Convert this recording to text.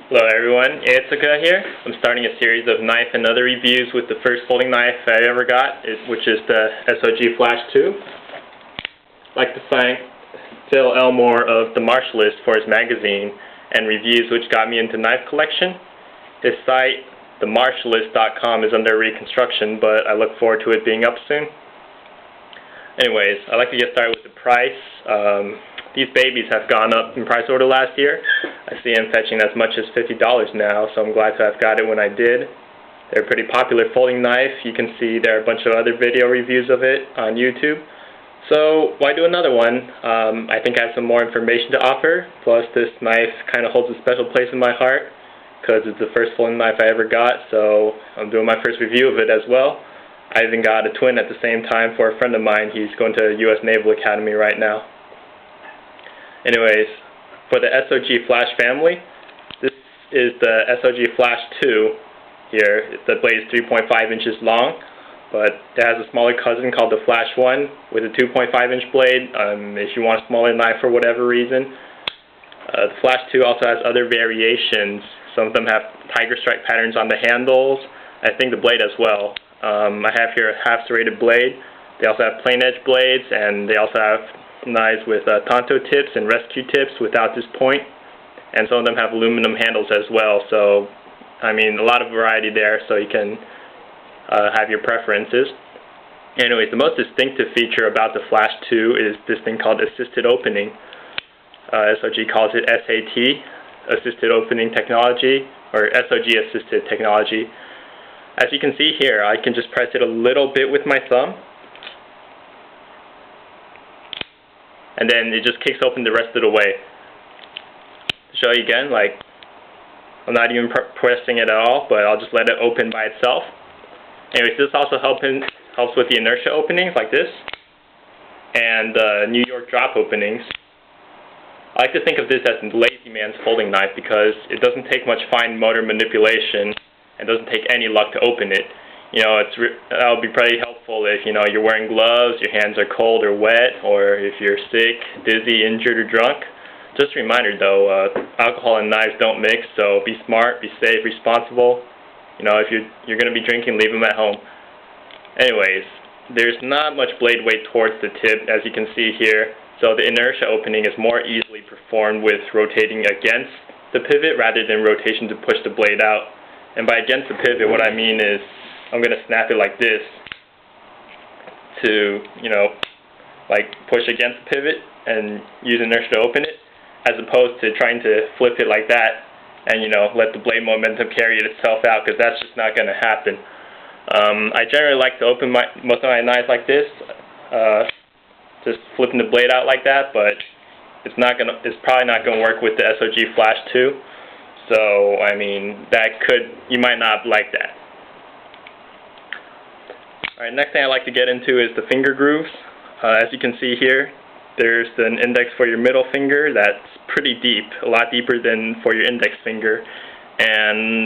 Hello everyone, s.a.t here. I'm starting a series of knife and other reviews with the first folding knife I ever got, which is the SOG Flash II. I'd like to thank Phil Elmore of the Martialist for his magazine and reviews which got me into knife collection. His site, themartialist.com, is under reconstruction, but I look forward to it being up soon. Anyways, I'd like to get started with the price. These babies have gone up in price over the last year. I see them fetching as much as $50 now, so I'm glad to have got it when I did. They're a pretty popular folding knife. You can see there are a bunch of other video reviews of it on YouTube. So why do another one? I think I have some more information to offer. Plus, this knife kind of holds a special place in my heart because it's the first folding knife I ever got, so I'm doing my first review of it as well. I even got a twin at the same time for a friend of mine. He's going to U.S. Naval Academy right now. Anyways, for the SOG Flash family, this is the SOG Flash II here. The blade is 3.5 inches long, but it has a smaller cousin called the Flash I with a 2.5 inch blade if you want a smaller knife for whatever reason. The Flash II also has other variations. Some of them have tiger stripe patterns on the handles, I think the blade as well. I have here a half serrated blade. They also have plain edge blades, and they also have knives with tanto tips and rescue tips without this point, and some of them have aluminum handles as well. So, I mean, a lot of variety there, so you can have your preferences. Anyways, the most distinctive feature about the Flash II is this thing called assisted opening. SOG calls it s.a.t, assisted opening technology, or SOG assisted technology. As you can see here, I can just press it a little bit with my thumb, and then it just kicks open the rest of the way. To show you again, like, I'm not even pressing it at all, but I'll just let it open by itself. Anyways, this also helps with the inertia openings like this, and New York drop openings. I like to think of this as a lazy man's folding knife because it doesn't take much fine motor manipulation and doesn't take any luck to open it. You know, that would be pretty helpful if, you know, you're wearing gloves, your hands are cold or wet, or if you're sick, dizzy, injured, or drunk. Just a reminder though, alcohol and knives don't mix, so be smart, be safe, responsible. You know, if you're going to be drinking, leave them at home. Anyways, there's not much blade weight towards the tip, as you can see here, so the inertia opening is more easily performed with rotating against the pivot rather than rotation to push the blade out. And by against the pivot, what I mean is I'm going to snap it like this to, you know, like push against the pivot and use inertia to open it, as opposed to trying to flip it like that and, you know, let the blade momentum carry itself out, because that's just not going to happen. I generally like to open most of my knives like this, just flipping the blade out like that, but it's probably not going to work with the SOG Flash II. So, I mean, you might not like that. Alright, next thing I'd like to get into is the finger grooves. As you can see here, there's an index for your middle finger that's pretty deep, a lot deeper than for your index finger. And